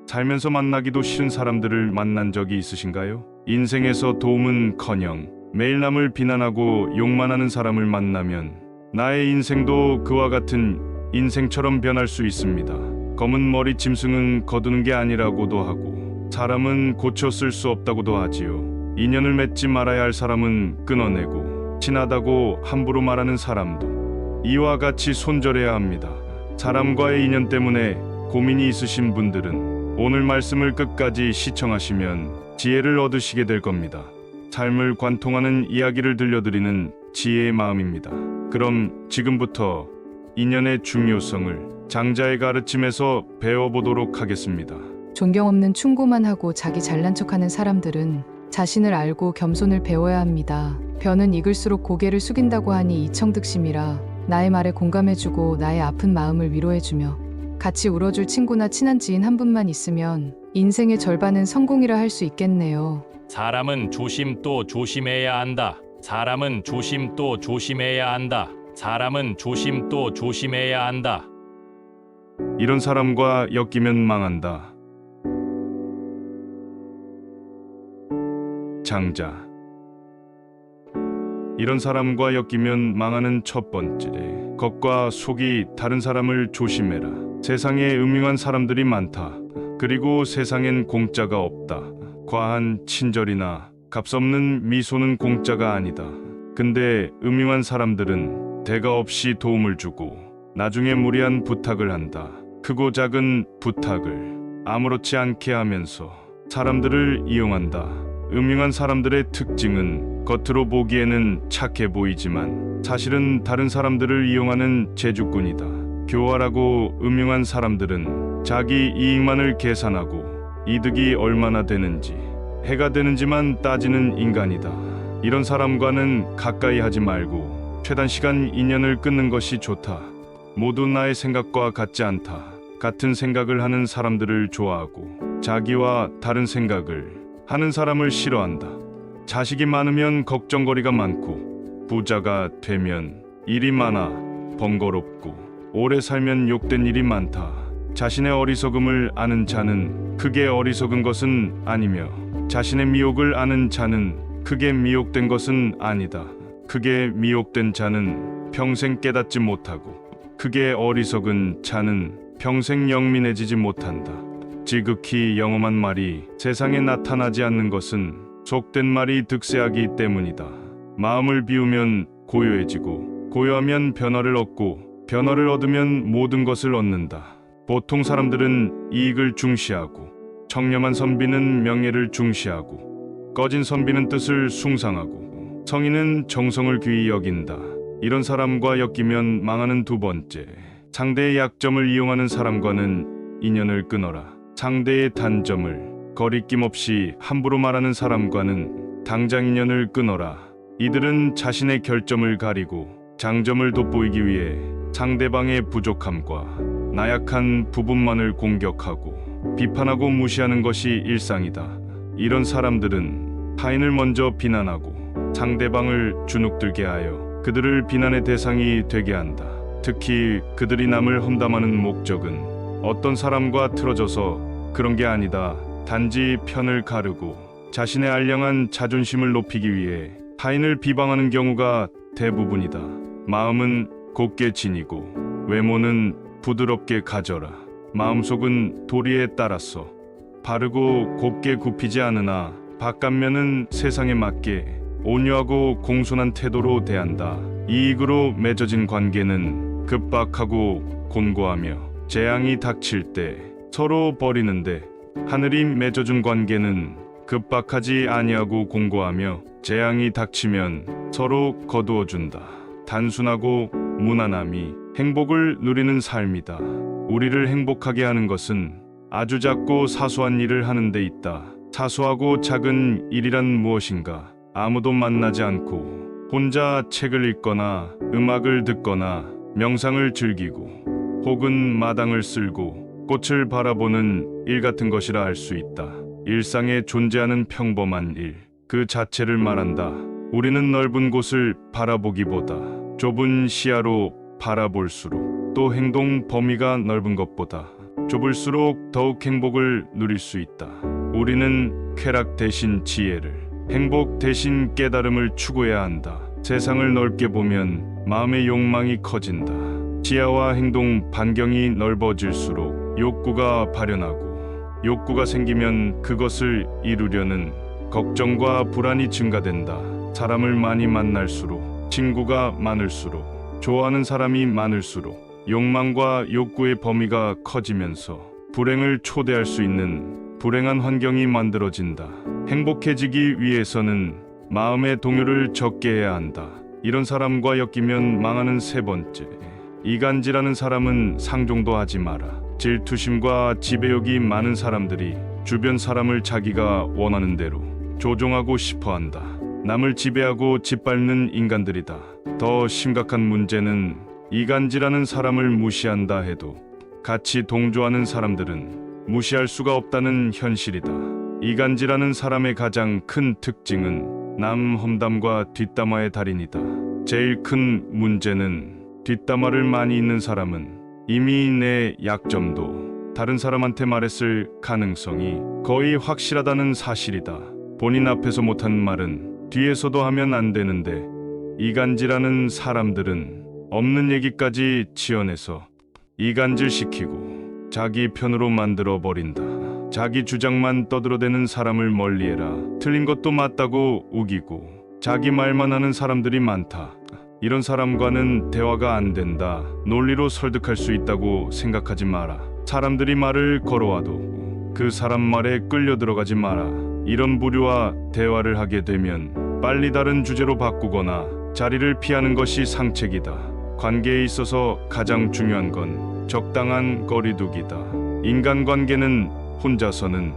살면서 만나기도 싫은 사람들을 만난 적이 있으신가요? 인생에서 도움은커녕 매일 남을 비난하고 욕만 하는 사람을 만나면 나의 인생도 그와 같은 인생처럼 변할 수 있습니다. 검은 머리 짐승은 거두는 게 아니라고도 하고 사람은 고쳐 쓸 수 없다고도 하지요. 인연을 맺지 말아야 할 사람은 끊어내고 친하다고 함부로 말하는 사람도 이와 같이 손절해야 합니다. 사람과의 인연 때문에 고민이 있으신 분들은 오늘 말씀을 끝까지 시청하시면 지혜를 얻으시게 될 겁니다. 삶을 관통하는 이야기를 들려드리는 지혜의 마음입니다. 그럼 지금부터 인연의 중요성을 장자의 가르침에서 배워보도록 하겠습니다. 존경 없는 충고만 하고 자기 잘난 척하는 사람들은 자신을 알고 겸손을 배워야 합니다. 벼는 익을수록 고개를 숙인다고 하니 이청득심이라 나의 말에 공감해주고 나의 아픈 마음을 위로해주며 같이 울어줄 친구나 친한 지인 한 분만 있으면 인생의 절반은 성공이라 할 수 있겠네요. 사람은 조심 또 조심해야 한다. 사람은 조심 또 조심해야 한다. 사람은 조심 또 조심해야 한다. 이런 사람과 엮이면 망한다. 장자. 이런 사람과 엮이면 망하는 첫 번째, 겉과 속이 다른 사람을 조심해라. 세상에 음흉한 사람들이 많다. 그리고 세상엔 공짜가 없다. 과한 친절이나 값없는 미소는 공짜가 아니다. 근데 음흉한 사람들은 대가 없이 도움을 주고 나중에 무리한 부탁을 한다. 크고 작은 부탁을 아무렇지 않게 하면서 사람들을 이용한다. 음흉한 사람들의 특징은 겉으로 보기에는 착해 보이지만 사실은 다른 사람들을 이용하는 제주꾼이다. 교활하고 음흉한 사람들은 자기 이익만을 계산하고 이득이 얼마나 되는지 해가 되는지만 따지는 인간이다. 이런 사람과는 가까이 하지 말고 최단 시간 인연을 끊는 것이 좋다. 모두 나의 생각과 같지 않다. 같은 생각을 하는 사람들을 좋아하고 자기와 다른 생각을 하는 사람을 싫어한다. 자식이 많으면 걱정거리가 많고 부자가 되면 일이 많아 번거롭고 오래 살면 욕된 일이 많다. 자신의 어리석음을 아는 자는 크게 어리석은 것은 아니며 자신의 미혹을 아는 자는 크게 미혹된 것은 아니다. 크게 미혹된 자는 평생 깨닫지 못하고 크게 어리석은 자는 평생 영민해지지 못한다. 지극히 영험한 말이 세상에 나타나지 않는 것은 속된 말이 득세하기 때문이다. 마음을 비우면 고요해지고 고요하면 변화를 얻고 변화를 얻으면 모든 것을 얻는다. 보통 사람들은 이익을 중시하고 청렴한 선비는 명예를 중시하고 꺼진 선비는 뜻을 숭상하고 성인은 정성을 귀히 여긴다. 이런 사람과 엮이면 망하는 두 번째, 상대의 약점을 이용하는 사람과는 인연을 끊어라. 상대의 단점을 거리낌 없이 함부로 말하는 사람과는 당장 인연을 끊어라. 이들은 자신의 결점을 가리고 장점을 돋보이기 위해 상대방의 부족함과 나약한 부분만을 공격하고 비판하고 무시하는 것이 일상이다. 이런 사람들은 타인을 먼저 비난하고 상대방을 주눅들게 하여 그들을 비난의 대상이 되게 한다. 특히 그들이 남을 험담하는 목적은 어떤 사람과 틀어져서 그런 게 아니다. 단지 편을 가르고 자신의 알량한 자존심을 높이기 위해 타인을 비방하는 경우가 대부분이다. 마음은 곱게 지니고 외모는 부드럽게 가져라. 마음속은 도리에 따라서 바르고 곱게 굽히지 않으나 바깥면은 세상에 맞게 온유하고 공손한 태도로 대한다. 이익으로 맺어진 관계는 급박하고 곤고하며 재앙이 닥칠 때 서로 버리는데 하늘이 맺어준 관계는 급박하지 아니하고 공고하며 재앙이 닥치면 서로 거두어준다. 단순하고 무난함이 행복을 누리는 삶이다. 우리를 행복하게 하는 것은 아주 작고 사소한 일을 하는 데 있다. 사소하고 작은 일이란 무엇인가? 아무도 만나지 않고 혼자 책을 읽거나 음악을 듣거나 명상을 즐기고 혹은 마당을 쓸고 꽃을 바라보는 일 같은 것이라 할 수 있다. 일상에 존재하는 평범한 일, 그 자체를 말한다. 우리는 넓은 곳을 바라보기보다 좁은 시야로 바라볼수록 또 행동 범위가 넓은 것보다 좁을수록 더욱 행복을 누릴 수 있다. 우리는 쾌락 대신 지혜를, 행복 대신 깨달음을 추구해야 한다. 세상을 넓게 보면 마음의 욕망이 커진다. 지혜와 행동 반경이 넓어질수록 욕구가 발현하고, 욕구가 생기면 그것을 이루려는 걱정과 불안이 증가된다. 사람을 많이 만날수록, 친구가 많을수록, 좋아하는 사람이 많을수록 욕망과 욕구의 범위가 커지면서 불행을 초대할 수 있는 불행한 환경이 만들어진다. 행복해지기 위해서는 마음의 동요를 적게 해야 한다. 이런 사람과 엮이면 망하는 세 번째, 이간질하는 사람은 상종도 하지 마라. 질투심과 지배욕이 많은 사람들이 주변 사람을 자기가 원하는 대로 조종하고 싶어 한다. 남을 지배하고 짓밟는 인간들이다. 더 심각한 문제는 이간질하는 사람을 무시한다 해도 같이 동조하는 사람들은 무시할 수가 없다는 현실이다. 이간질하는 사람의 가장 큰 특징은 남 험담과 뒷담화의 달인이다. 제일 큰 문제는 뒷담화를 많이 있는 사람은 이미 내 약점도 다른 사람한테 말했을 가능성이 거의 확실하다는 사실이다. 본인 앞에서 못한 말은 뒤에서도 하면 안 되는데, 이간질하는 사람들은 없는 얘기까지 지어내서 이간질시키고 자기 편으로 만들어 버린다. 자기 주장만 떠들어대는 사람을 멀리해라. 틀린 것도 맞다고 우기고 자기 말만 하는 사람들이 많다. 이런 사람과는 대화가 안 된다. 논리로 설득할 수 있다고 생각하지 마라. 사람들이 말을 걸어와도 그 사람 말에 끌려 들어가지 마라. 이런 부류와 대화를 하게 되면 빨리 다른 주제로 바꾸거나 자리를 피하는 것이 상책이다. 관계에 있어서 가장 중요한 건 적당한 거리두기다. 인간관계는 혼자서는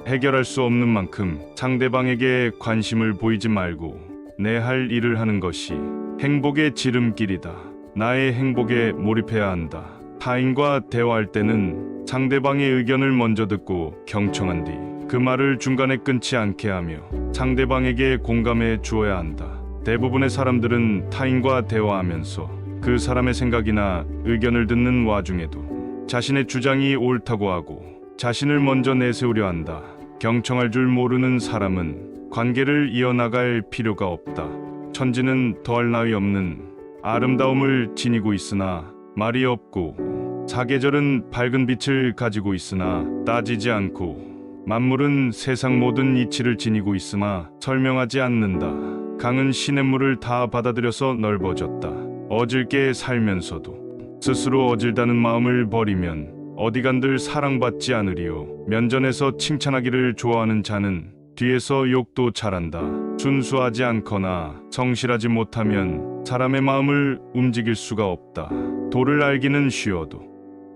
해결할 수 없는 만큼 상대방에게 관심을 보이지 말고 내 할 일을 하는 것이 행복의 지름길이다. 나의 행복에 몰입해야 한다. 타인과 대화할 때는 상대방의 의견을 먼저 듣고 경청한 뒤 그 말을 중간에 끊지 않게 하며 상대방에게 공감해 주어야 한다. 대부분의 사람들은 타인과 대화하면서 그 사람의 생각이나 의견을 듣는 와중에도 자신의 주장이 옳다고 하고 자신을 먼저 내세우려 한다. 경청할 줄 모르는 사람은 관계를 이어나갈 필요가 없다. 천지는 더할 나위 없는 아름다움을 지니고 있으나 말이 없고, 사계절은 밝은 빛을 가지고 있으나 따지지 않고, 만물은 세상 모든 이치를 지니고 있으나 설명하지 않는다. 강은 시냇물을 다 받아들여서 넓어졌다. 어질게 살면서도 스스로 어질다는 마음을 버리면 어디간들 사랑받지 않으리요. 면전에서 칭찬하기를 좋아하는 자는 뒤에서 욕도 잘한다. 순수하지 않거나 성실하지 못하면 사람의 마음을 움직일 수가 없다. 도를 알기는 쉬워도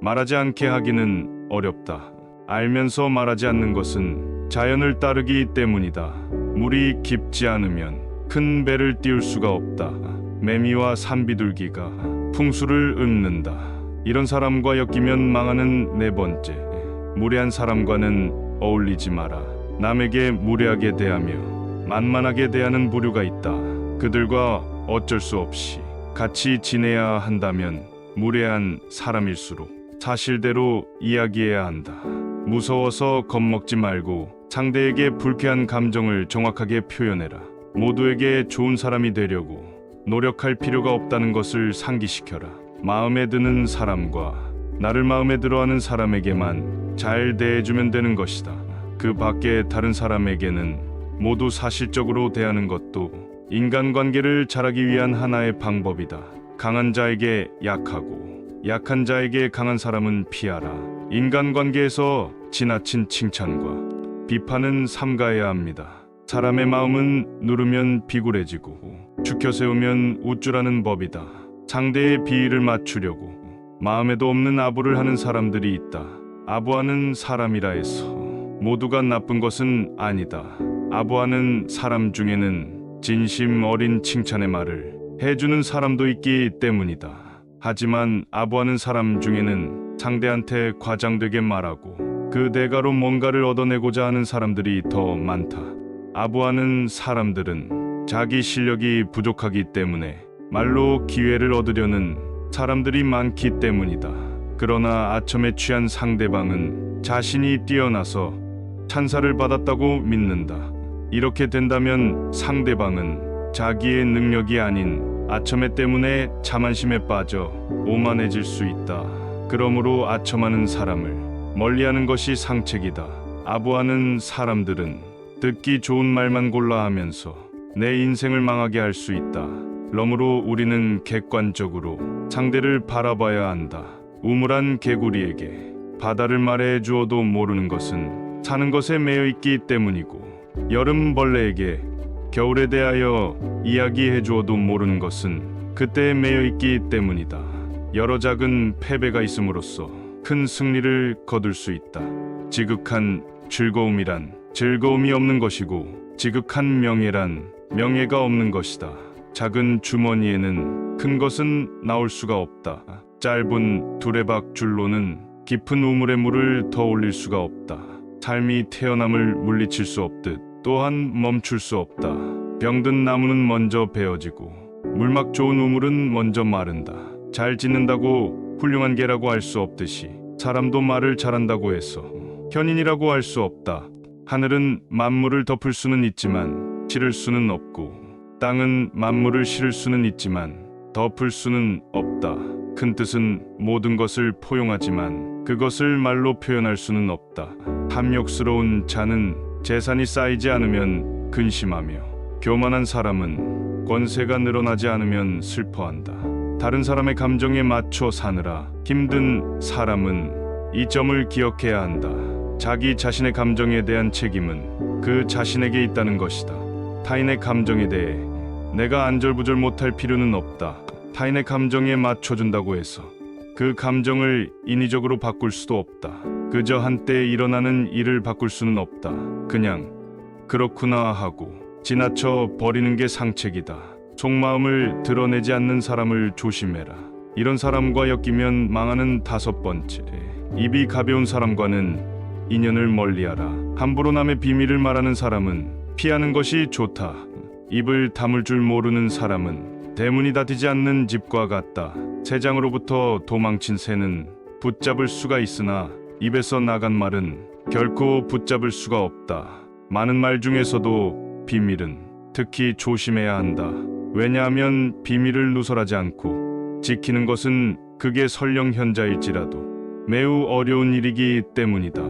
말하지 않게 하기는 어렵다. 알면서 말하지 않는 것은 자연을 따르기 때문이다. 물이 깊지 않으면 큰 배를 띄울 수가 없다. 매미와 산비둘기가 풍수를 읊는다. 이런 사람과 엮이면 망하는 네 번째, 무례한 사람과는 어울리지 마라. 남에게 무례하게 대하며 만만하게 대하는 부류가 있다. 그들과 어쩔 수 없이 같이 지내야 한다면 무례한 사람일수록 사실대로 이야기해야 한다. 무서워서 겁먹지 말고 상대에게 불쾌한 감정을 정확하게 표현해라. 모두에게 좋은 사람이 되려고 노력할 필요가 없다는 것을 상기시켜라. 마음에 드는 사람과 나를 마음에 들어하는 사람에게만 잘 대해주면 되는 것이다. 그 밖에 다른 사람에게는 모두 사실적으로 대하는 것도 인간관계를 잘하기 위한 하나의 방법이다. 강한 자에게 약하고 약한 자에게 강한 사람은 피하라. 인간관계에서 지나친 칭찬과 비판은 삼가해야 합니다. 사람의 마음은 누르면 비굴해지고 죽여 세우면 우쭐하는 법이다. 상대의 비위를 맞추려고 마음에도 없는 아부를 하는 사람들이 있다. 아부하는 사람이라 해서 모두가 나쁜 것은 아니다. 아부하는 사람 중에는 진심 어린 칭찬의 말을 해주는 사람도 있기 때문이다. 하지만 아부하는 사람 중에는 상대한테 과장되게 말하고 그 대가로 뭔가를 얻어내고자 하는 사람들이 더 많다. 아부하는 사람들은 자기 실력이 부족하기 때문에 말로 기회를 얻으려는 사람들이 많기 때문이다. 그러나 아첨에 취한 상대방은 자신이 뛰어나서 찬사를 받았다고 믿는다. 이렇게 된다면 상대방은 자기의 능력이 아닌 아첨에 때문에 자만심에 빠져 오만해질 수 있다. 그러므로 아첨하는 사람을 멀리하는 것이 상책이다. 아부하는 사람들은 듣기 좋은 말만 골라 하면서 내 인생을 망하게 할 수 있다. 그러므로 우리는 객관적으로 상대를 바라봐야 한다. 우물한 개구리에게 바다를 말해 주어도 모르는 것은 사는 것에 매여 있기 때문이고, 여름 벌레에게 겨울에 대하여 이야기해 주어도 모르는 것은 그때에 매여 있기 때문이다. 여러 작은 패배가 있음으로써 큰 승리를 거둘 수 있다. 지극한 즐거움이란 즐거움이 없는 것이고, 지극한 명예란 명예가 없는 것이다. 작은 주머니에는 큰 것은 나올 수가 없다. 짧은 두레박 줄로는 깊은 우물의 물을 더 올릴 수가 없다. 삶이 태어남을 물리칠 수 없듯 또한 멈출 수 없다. 병든 나무는 먼저 베어지고 물막 좋은 우물은 먼저 마른다. 잘 짓는다고 훌륭한 개라고 할 수 없듯이 사람도 말을 잘한다고 해서 현인이라고 할 수 없다. 하늘은 만물을 덮을 수는 있지만 실을 수는 없고, 땅은 만물을 실을 수는 있지만 덮을 수는 없다. 큰 뜻은 모든 것을 포용하지만 그것을 말로 표현할 수는 없다. 탐욕스러운 자는 재산이 쌓이지 않으면 근심하며, 교만한 사람은 권세가 늘어나지 않으면 슬퍼한다. 다른 사람의 감정에 맞춰 사느라 힘든 사람은 이 점을 기억해야 한다. 자기 자신의 감정에 대한 책임은 그 자신에게 있다는 것이다. 타인의 감정에 대해 내가 안절부절 못할 필요는 없다. 타인의 감정에 맞춰준다고 해서 그 감정을 인위적으로 바꿀 수도 없다. 그저 한때 일어나는 일을 바꿀 수는 없다. 그냥 그렇구나 하고 지나쳐 버리는 게 상책이다. 속마음을 드러내지 않는 사람을 조심해라. 이런 사람과 엮이면 망하는 5번째, 입이 가벼운 사람과는 인연을 멀리하라. 함부로 남의 비밀을 말하는 사람은 피하는 것이 좋다. 입을 다물 줄 모르는 사람은 대문이 닫히지 않는 집과 같다. 새장으로부터 도망친 새는 붙잡을 수가 있으나 입에서 나간 말은 결코 붙잡을 수가 없다. 많은 말 중에서도 비밀은 특히 조심해야 한다. 왜냐하면 비밀을 누설하지 않고 지키는 것은 그게 설령 현자일지라도 매우 어려운 일이기 때문이다.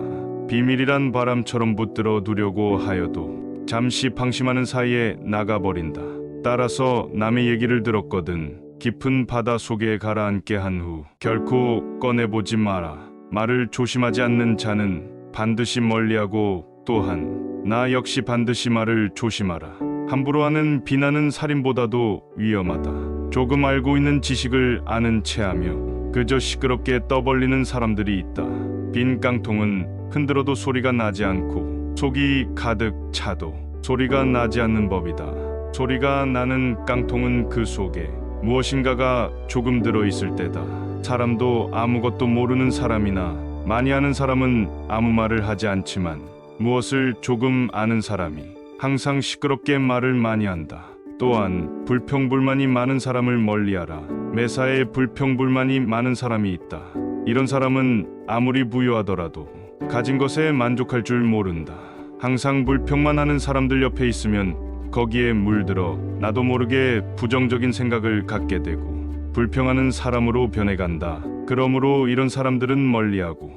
비밀이란 바람처럼 붙들어 두려고 하여도 잠시 방심하는 사이에 나가버린다. 따라서 남의 얘기를 들었거든 깊은 바다 속에 가라앉게 한 후 결코 꺼내보지 마라. 말을 조심하지 않는 자는 반드시 멀리하고, 또한 나 역시 반드시 말을 조심하라. 함부로 하는 비난은 살인보다도 위험하다. 조금 알고 있는 지식을 아는 체하며 그저 시끄럽게 떠벌리는 사람들이 있다. 빈 깡통은 흔들어도 소리가 나지 않고 속이 가득 차도 소리가 나지 않는 법이다. 소리가 나는 깡통은 그 속에 무엇인가가 조금 들어있을 때다. 사람도 아무것도 모르는 사람이나 많이 아는 사람은 아무 말을 하지 않지만, 무엇을 조금 아는 사람이 항상 시끄럽게 말을 많이 한다. 또한 불평불만이 많은 사람을 멀리하라. 매사에 불평불만이 많은 사람이 있다. 이런 사람은 아무리 부유하더라도 가진 것에 만족할 줄 모른다. 항상 불평만 하는 사람들 옆에 있으면 거기에 물들어 나도 모르게 부정적인 생각을 갖게 되고 불평하는 사람으로 변해간다. 그러므로 이런 사람들은 멀리하고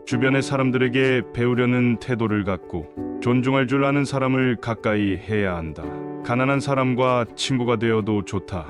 주변의 사람들에게 배우려는 태도를 갖고 존중할 줄 아는 사람을 가까이 해야 한다. 가난한 사람과 친구가 되어도 좋다.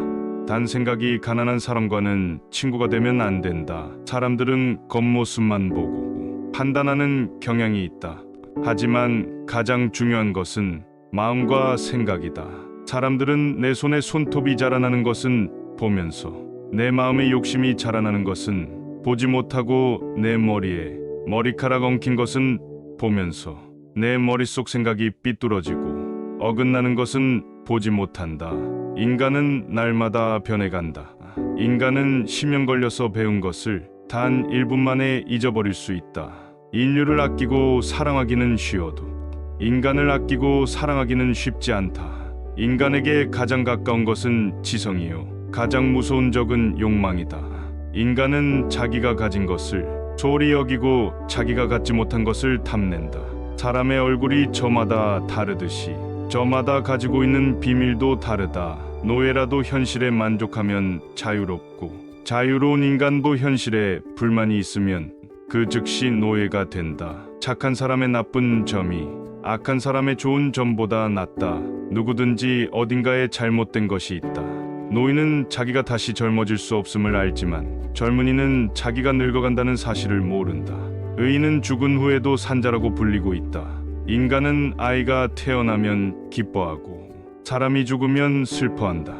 단 생각이 가난한 사람과는 친구가 되면 안 된다. 사람들은 겉모습만 보고 판단하는 경향이 있다. 하지만 가장 중요한 것은 마음과 생각이다. 사람들은 내 손에 손톱이 자라나는 것은 보면서, 내 마음의 욕심이 자라나는 것은 보지 못하고, 내 머리에 머리카락 엉킨 것은 보면서 내 머릿속 생각이 삐뚤어지고 어긋나는 것은 보지 못한다. 인간은 날마다 변해간다. 인간은 10년 걸려서 배운 것을 단 1분 만에 잊어버릴 수 있다. 인류를 아끼고 사랑하기는 쉬워도 인간을 아끼고 사랑하기는 쉽지 않다. 인간에게 가장 가까운 것은 지성이요, 가장 무서운 적은 욕망이다. 인간은 자기가 가진 것을 소홀히 여기고 자기가 갖지 못한 것을 탐낸다. 사람의 얼굴이 저마다 다르듯이 저마다 가지고 있는 비밀도 다르다. 노예라도 현실에 만족하면 자유롭고 자유로운 인간도 현실에 불만이 있으면 그 즉시 노예가 된다. 착한 사람의 나쁜 점이 악한 사람의 좋은 점보다 낫다. 누구든지 어딘가에 잘못된 것이 있다. 노인은 자기가 다시 젊어질 수 없음을 알지만 젊은이는 자기가 늙어간다는 사실을 모른다. 의인은 죽은 후에도 산자라고 불리고 있다. 인간은 아이가 태어나면 기뻐하고 사람이 죽으면 슬퍼한다.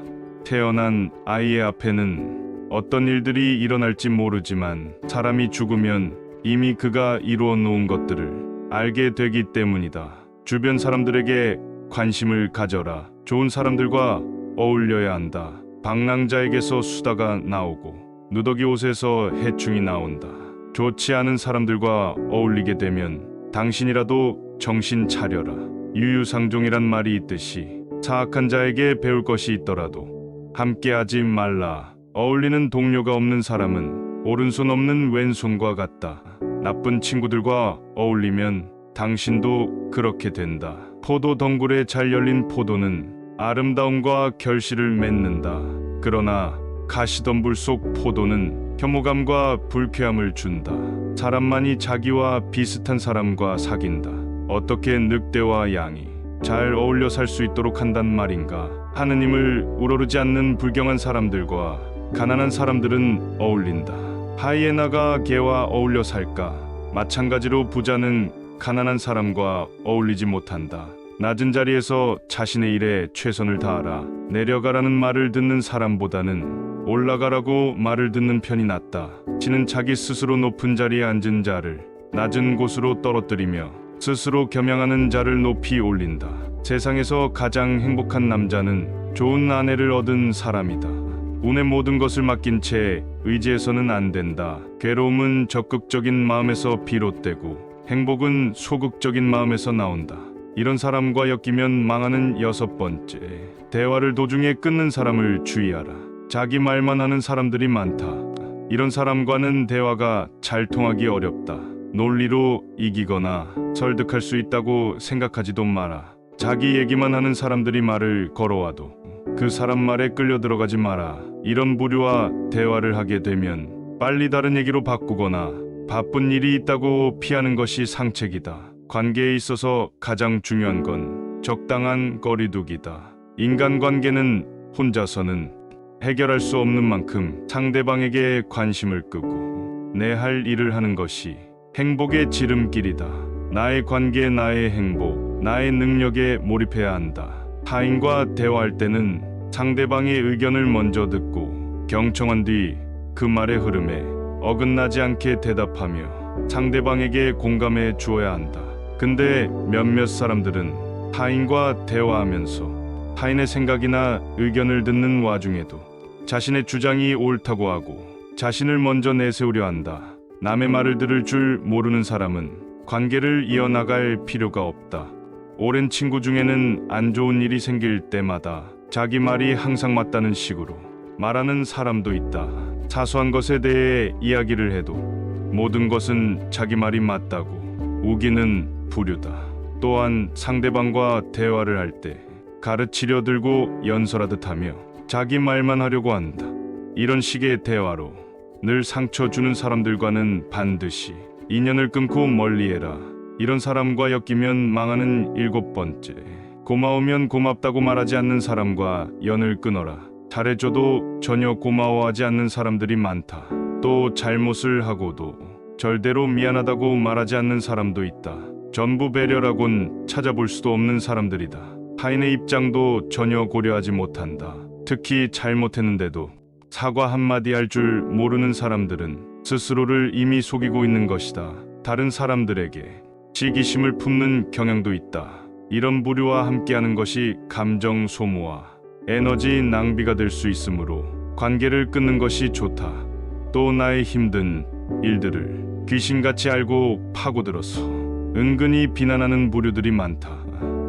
태어난 아이의 앞에는 어떤 일들이 일어날지 모르지만 사람이 죽으면 이미 그가 이루어 놓은 것들을 알게 되기 때문이다. 주변 사람들에게 관심을 가져라. 좋은 사람들과 어울려야 한다. 방랑자에게서 수다가 나오고 누더기 옷에서 해충이 나온다. 좋지 않은 사람들과 어울리게 되면 당신이라도 정신 차려라. 유유상종이란 말이 있듯이 사악한 자에게 배울 것이 있더라도 함께하지 말라. 어울리는 동료가 없는 사람은 오른손 없는 왼손과 같다. 나쁜 친구들과 어울리면 당신도 그렇게 된다. 포도 덩굴에 잘 열린 포도는 아름다움과 결실을 맺는다. 그러나 가시덤불 속 포도는 혐오감과 불쾌함을 준다. 사람만이 자기와 비슷한 사람과 사귄다. 어떻게 늑대와 양이 잘 어울려 살 수 있도록 한단 말인가. 하느님을 우러르지 않는 불경한 사람들과 가난한 사람들은 어울린다. 하이에나가 개와 어울려 살까? 마찬가지로 부자는 가난한 사람과 어울리지 못한다. 낮은 자리에서 자신의 일에 최선을 다하라. 내려가라는 말을 듣는 사람보다는 올라가라고 말을 듣는 편이 낫다. 신은 자기 스스로 높은 자리에 앉은 자를 낮은 곳으로 떨어뜨리며 스스로 겸양하는 자를 높이 올린다. 세상에서 가장 행복한 남자는 좋은 아내를 얻은 사람이다. 운의 모든 것을 맡긴 채 의지해서는 안 된다. 괴로움은 적극적인 마음에서 비롯되고 행복은 소극적인 마음에서 나온다. 이런 사람과 엮이면 망하는 6번째. 대화를 도중에 끊는 사람을 주의하라. 자기 말만 하는 사람들이 많다. 이런 사람과는 대화가 잘 통하기 어렵다. 논리로 이기거나 설득할 수 있다고 생각하지도 마라. 자기 얘기만 하는 사람들이 말을 걸어와도 그 사람 말에 끌려 들어가지 마라. 이런 부류와 대화를 하게 되면 빨리 다른 얘기로 바꾸거나 바쁜 일이 있다고 피하는 것이 상책이다. 관계에 있어서 가장 중요한 건 적당한 거리두기다. 인간관계는 혼자서는 해결할 수 없는 만큼 상대방에게 관심을 끄고 내 할 일을 하는 것이 행복의 지름길이다. 나의 관계에 나의 행복, 나의 능력에 몰입해야 한다. 타인과 대화할 때는 상대방의 의견을 먼저 듣고 경청한 뒤 그 말의 흐름에 어긋나지 않게 대답하며 상대방에게 공감해 주어야 한다. 근데 몇몇 사람들은 타인과 대화하면서 타인의 생각이나 의견을 듣는 와중에도 자신의 주장이 옳다고 하고 자신을 먼저 내세우려 한다. 남의 말을 들을 줄 모르는 사람은 관계를 이어나갈 필요가 없다. 오랜 친구 중에는 안 좋은 일이 생길 때마다 자기 말이 항상 맞다는 식으로 말하는 사람도 있다. 사소한 것에 대해 이야기를 해도 모든 것은 자기 말이 맞다고 우기는 부류다. 또한 상대방과 대화를 할 때 가르치려 들고 연설하듯 하며 자기 말만 하려고 한다. 이런 식의 대화로 늘 상처 주는 사람들과는 반드시 인연을 끊고 멀리해라. 이런 사람과 엮이면 망하는 7번째. 고마우면 고맙다고 말하지 않는 사람과 연을 끊어라. 잘해줘도 전혀 고마워하지 않는 사람들이 많다. 또 잘못을 하고도 절대로 미안하다고 말하지 않는 사람도 있다. 전부 배려라곤 찾아볼 수도 없는 사람들이다. 타인의 입장도 전혀 고려하지 못한다. 특히 잘못했는데도 사과 한마디 할 줄 모르는 사람들은 스스로를 이미 속이고 있는 것이다. 다른 사람들에게 시기심을 품는 경향도 있다. 이런 부류와 함께하는 것이 감정 소모와 에너지 낭비가 될 수 있으므로 관계를 끊는 것이 좋다. 또 나의 힘든 일들을 귀신같이 알고 파고들어서 은근히 비난하는 부류들이 많다.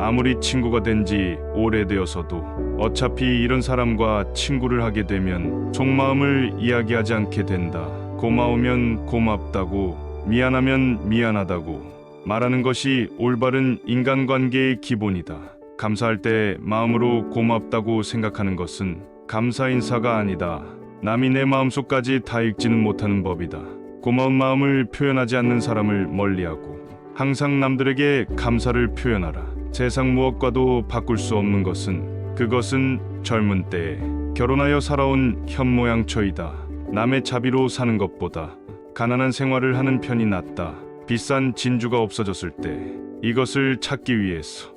아무리 친구가 된 지 오래되어서도 어차피 이런 사람과 친구를 하게 되면 속마음을 이야기하지 않게 된다. 고마우면 고맙다고, 미안하면 미안하다고 말하는 것이 올바른 인간관계의 기본이다. 감사할 때 마음으로 고맙다고 생각하는 것은 감사 인사가 아니다. 남이 내 마음속까지 다 읽지는 못하는 법이다. 고마운 마음을 표현하지 않는 사람을 멀리하고 항상 남들에게 감사를 표현하라. 세상 무엇과도 바꿀 수 없는 것은 그것은 젊은 때에 결혼하여 살아온 현모양처이다. 남의 자비로 사는 것보다 가난한 생활을 하는 편이 낫다. 비싼 진주가 없어졌을 때 이것을 찾기 위해서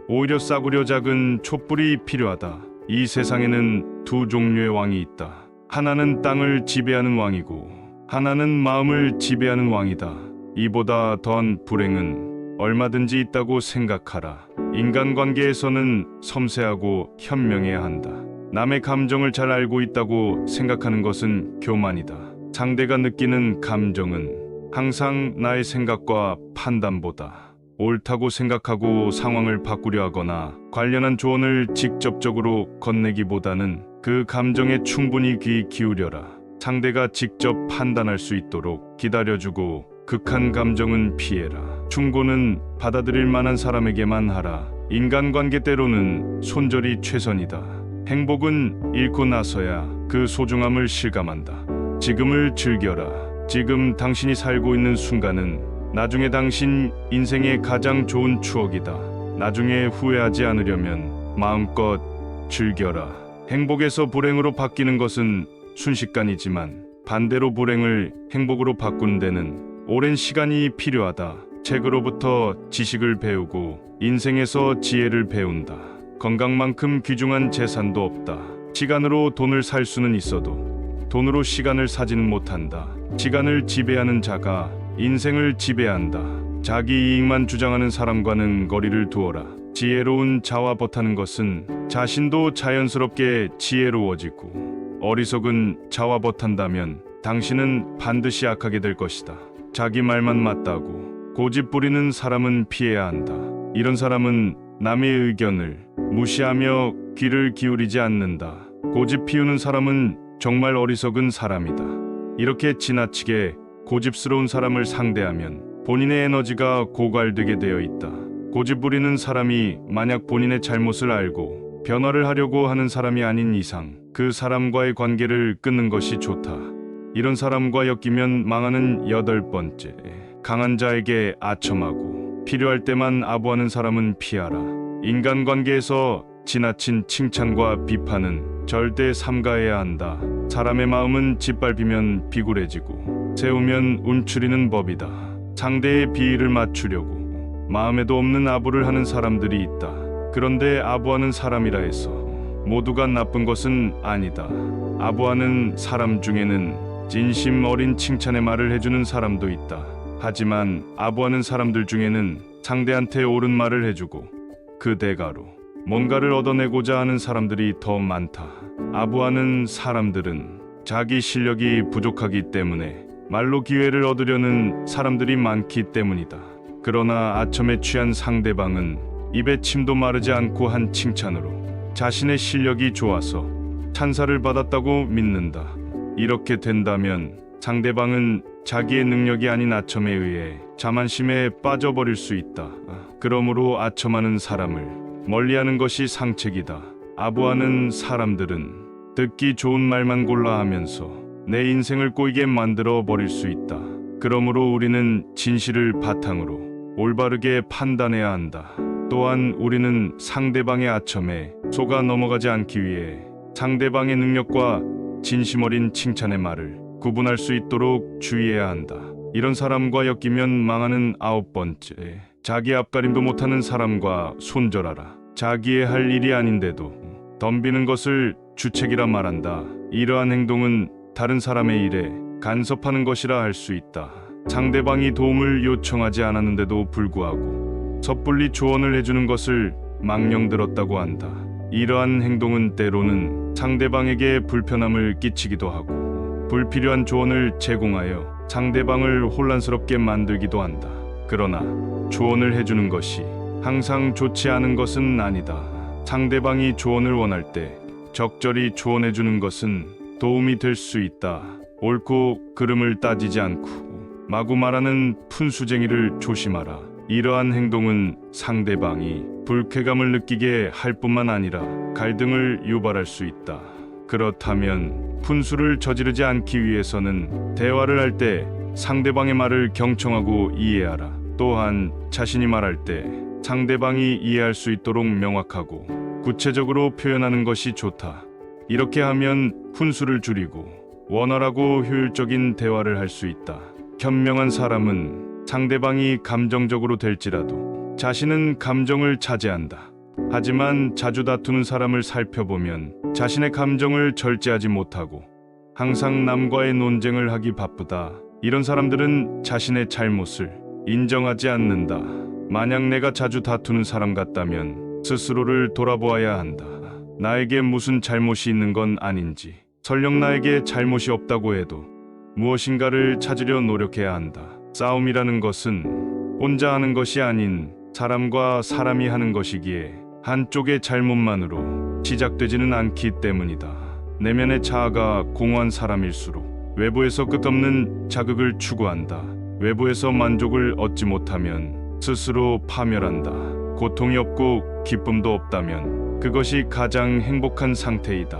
오히려 싸구려 작은 촛불이 필요하다. 이 세상에는 두 종류의 왕이 있다. 하나는 땅을 지배하는 왕이고 하나는 마음을 지배하는 왕이다. 이보다 더한 불행은 얼마든지 있다고 생각하라. 인간관계에서는 섬세하고 현명해야 한다. 남의 감정을 잘 알고 있다고 생각하는 것은 교만이다. 상대가 느끼는 감정은 항상 나의 생각과 판단보다 옳다고 생각하고 상황을 바꾸려 하거나 관련한 조언을 직접적으로 건네기보다는 그 감정에 충분히 귀 기울여라. 상대가 직접 판단할 수 있도록 기다려주고 극한 감정은 피해라. 충고는 받아들일 만한 사람에게만 하라. 인간관계 때로는 손절이 최선이다. 행복은 잃고 나서야 그 소중함을 실감한다. 지금을 즐겨라. 지금 당신이 살고 있는 순간은 나중에 당신 인생의 가장 좋은 추억이다. 나중에 후회하지 않으려면 마음껏 즐겨라. 행복에서 불행으로 바뀌는 것은 순식간이지만 반대로 불행을 행복으로 바꾸는 데는 오랜 시간이 필요하다. 책으로부터 지식을 배우고 인생에서 지혜를 배운다. 건강만큼 귀중한 재산도 없다. 시간으로 돈을 살 수는 있어도 돈으로 시간을 사지는 못한다. 시간을 지배하는 자가 인생을 지배한다. 자기 이익만 주장하는 사람과는 거리를 두어라. 지혜로운 자와 버타는 것은 자신도 자연스럽게 지혜로워지고 어리석은 자와 버탄다면 당신은 반드시 악하게 될 것이다. 자기 말만 맞다고 고집 부리는 사람은 피해야 한다. 이런 사람은 남의 의견을 무시하며 귀를 기울이지 않는다. 고집 피우는 사람은 정말 어리석은 사람이다. 이렇게 지나치게 고집스러운 사람을 상대하면 본인의 에너지가 고갈되게 되어 있다. 고집 부리는 사람이 만약 본인의 잘못을 알고 변화를 하려고 하는 사람이 아닌 이상 그 사람과의 관계를 끊는 것이 좋다. 이런 사람과 엮이면 망하는 8번째, 강한 자에게 아첨하고 필요할 때만 아부하는 사람은 피하라. 인간관계에서 지나친 칭찬과 비판은 절대 삼가해야 한다. 사람의 마음은 짓밟히면 비굴해지고 세우면 움츠리는 법이다. 상대의 비위를 맞추려고 마음에도 없는 아부를 하는 사람들이 있다. 그런데 아부하는 사람이라 해서 모두가 나쁜 것은 아니다. 아부하는 사람 중에는 진심 어린 칭찬의 말을 해주는 사람도 있다. 하지만 아부하는 사람들 중에는 상대한테 옳은 말을 해주고 그 대가로 뭔가를 얻어내고자 하는 사람들이 더 많다. 아부하는 사람들은 자기 실력이 부족하기 때문에 말로 기회를 얻으려는 사람들이 많기 때문이다. 그러나 아첨에 취한 상대방은 입에 침도 마르지 않고 한 칭찬으로 자신의 실력이 좋아서 찬사를 받았다고 믿는다. 이렇게 된다면 상대방은 자기의 능력이 아닌 아첨에 의해 자만심에 빠져버릴 수 있다. 그러므로 아첨하는 사람을 멀리하는 것이 상책이다. 아부하는 사람들은 듣기 좋은 말만 골라 하면서 내 인생을 꼬이게 만들어 버릴 수 있다. 그러므로 우리는 진실을 바탕으로 올바르게 판단해야 한다. 또한 우리는 상대방의 아첨에 속아 넘어가지 않기 위해 상대방의 능력과 진심 어린 칭찬의 말을 구분할 수 있도록 주의해야 한다. 이런 사람과 엮이면 망하는 9번째, 자기 앞가림도 못하는 사람과 손절하라. 자기의 할 일이 아닌데도 덤비는 것을 주책이라 말한다. 이러한 행동은 다른 사람의 일에 간섭하는 것이라 할 수 있다. 상대방이 도움을 요청하지 않았는데도 불구하고 섣불리 조언을 해주는 것을 망령들었다고 한다. 이러한 행동은 때로는 상대방에게 불편함을 끼치기도 하고 불필요한 조언을 제공하여 상대방을 혼란스럽게 만들기도 한다. 그러나 조언을 해주는 것이 항상 좋지 않은 것은 아니다. 상대방이 조언을 원할 때 적절히 조언해 주는 것은 도움이 될 수 있다. 옳고 그름을 따지지 않고 마구 말하는 푼수쟁이를 조심하라. 이러한 행동은 상대방이 불쾌감을 느끼게 할 뿐만 아니라 갈등을 유발할 수 있다. 그렇다면 푼수를 저지르지 않기 위해서는 대화를 할 때 상대방의 말을 경청하고 이해하라. 또한 자신이 말할 때 상대방이 이해할 수 있도록 명확하고 구체적으로 표현하는 것이 좋다. 이렇게 하면 푼수를 줄이고 원활하고 효율적인 대화를 할 수 있다. 현명한 사람은 상대방이 감정적으로 될지라도 자신은 감정을 자제한다. 하지만 자주 다투는 사람을 살펴보면 자신의 감정을 절제하지 못하고 항상 남과의 논쟁을 하기 바쁘다. 이런 사람들은 자신의 잘못을 인정하지 않는다. 만약 내가 자주 다투는 사람 같다면 스스로를 돌아보아야 한다. 나에게 무슨 잘못이 있는 건 아닌지, 설령 나에게 잘못이 없다고 해도 무엇인가를 찾으려 노력해야 한다. 싸움이라는 것은 혼자 하는 것이 아닌 사람과 사람이 하는 것이기에 한쪽의 잘못만으로 시작되지는 않기 때문이다. 내면의 자아가 공허한 사람일수록 외부에서 끝없는 자극을 추구한다. 외부에서 만족을 얻지 못하면 스스로 파멸한다. 고통이 없고 기쁨도 없다면 그것이 가장 행복한 상태이다.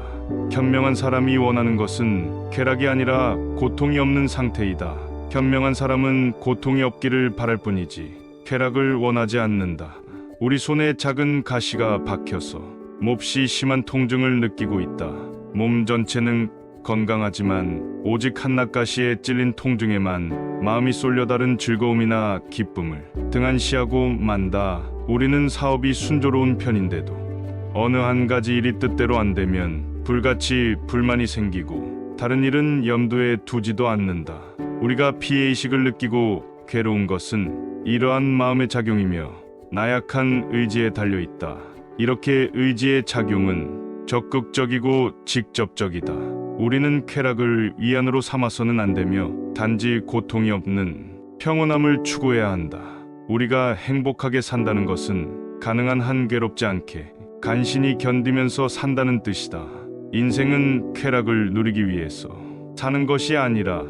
현명한 사람이 원하는 것은 쾌락이 아니라 고통이 없는 상태이다. 현명한 사람은 고통이 없기를 바랄 뿐이지 쾌락을 원하지 않는다. 우리 손에 작은 가시가 박혀서 몹시 심한 통증을 느끼고 있다. 몸 전체는 건강하지만 오직 한낱가시에 찔린 통증에만 마음이 쏠려다른 즐거움이나 기쁨을 등한시하고 만다. 우리는 사업이 순조로운 편인데도 어느 한 가지 일이 뜻대로 안 되면 불같이 불만이 생기고 다른 일은 염두에 두지도 않는다. 우리가 피해의식을 느끼고 괴로운 것은 이러한 마음의 작용이며 나약한 의지에 달려있다. 이렇게 의지의 작용은 적극적이고 직접적이다. 우리는 쾌락을 위안으로 삼아서는 안 되며 단지 고통이 없는 평온함을 추구해야 한다. 우리가 행복하게 산다는 것은 가능한 한 괴롭지 않게 간신히 견디면서 산다는 뜻이다. 인생은 쾌락을 누리기 위해서 사는 것이 아니라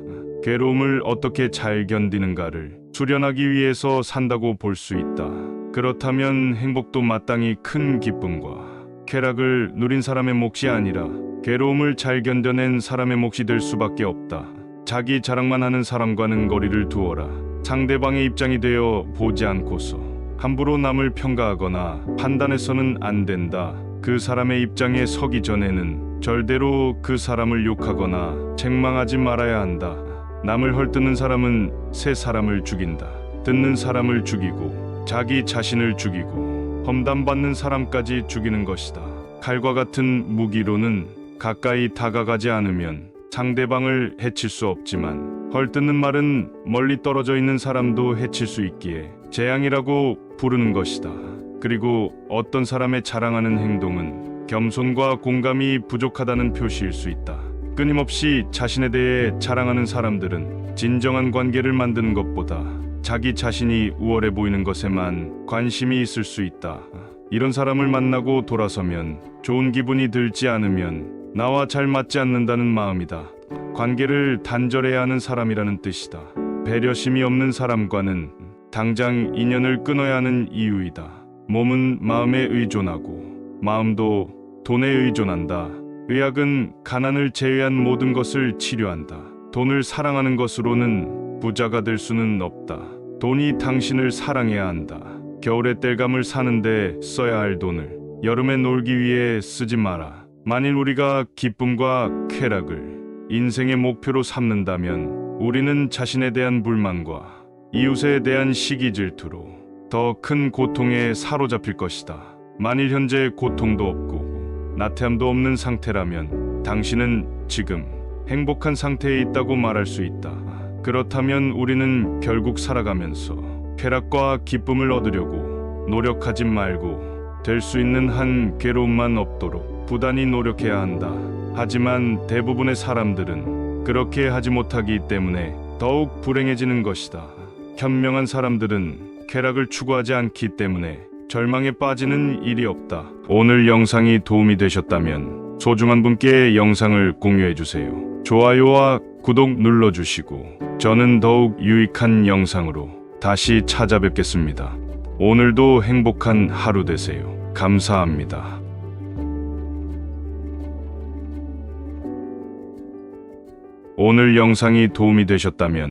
괴로움을 어떻게 잘 견디는가를 수련하기 위해서 산다고 볼 수 있다. 그렇다면 행복도 마땅히 큰 기쁨과 쾌락을 누린 사람의 몫이 아니라 괴로움을 잘 견뎌낸 사람의 몫이 될 수밖에 없다. 자기 자랑만 하는 사람과는 거리를 두어라. 상대방의 입장이 되어 보지 않고서 함부로 남을 평가하거나 판단해서는 안 된다. 그 사람의 입장에 서기 전에는 절대로 그 사람을 욕하거나 책망하지 말아야 한다. 남을 헐뜯는 사람은 새 사람을 죽인다. 듣는 사람을 죽이고 자기 자신을 죽이고 험담받는 사람까지 죽이는 것이다. 칼과 같은 무기로는 가까이 다가가지 않으면 상대방을 해칠 수 없지만 헐뜯는 말은 멀리 떨어져 있는 사람도 해칠 수 있기에 재앙이라고 부르는 것이다. 그리고 어떤 사람의 자랑하는 행동은 겸손과 공감이 부족하다는 표시일 수 있다. 끊임없이 자신에 대해 자랑하는 사람들은 진정한 관계를 만드는 것보다 자기 자신이 우월해 보이는 것에만 관심이 있을 수 있다. 이런 사람을 만나고 돌아서면 좋은 기분이 들지 않으면 나와 잘 맞지 않는다는 마음이다. 관계를 단절해야 하는 사람이라는 뜻이다. 배려심이 없는 사람과는 당장 인연을 끊어야 하는 이유이다. 몸은 마음에 의존하고 마음도 돈에 의존한다. 의학은 가난을 제외한 모든 것을 치료한다. 돈을 사랑하는 것으로는 부자가 될 수는 없다. 돈이 당신을 사랑해야 한다. 겨울에 땔감을 사는데 써야 할 돈을 여름에 놀기 위해 쓰지 마라. 만일 우리가 기쁨과 쾌락을 인생의 목표로 삼는다면 우리는 자신에 대한 불만과 이웃에 대한 시기 질투로 더 큰 고통에 사로잡힐 것이다. 만일 현재 고통도 없고 나태함도 없는 상태라면 당신은 지금 행복한 상태에 있다고 말할 수 있다. 그렇다면 우리는 결국 살아가면서 쾌락과 기쁨을 얻으려고 노력하지 말고 될 수 있는 한 괴로움만 없도록 부단히 노력해야 한다. 하지만 대부분의 사람들은 그렇게 하지 못하기 때문에 더욱 불행해지는 것이다. 현명한 사람들은 쾌락을 추구하지 않기 때문에 절망에 빠지는 일이 없다. 오늘 영상이 도움이 되셨다면 소중한 분께 영상을 공유해 주세요. 좋아요와 구독 눌러주시고 저는 더욱 유익한 영상으로 다시 찾아뵙겠습니다. 오늘도 행복한 하루 되세요. 감사합니다. 오늘 영상이 도움이 되셨다면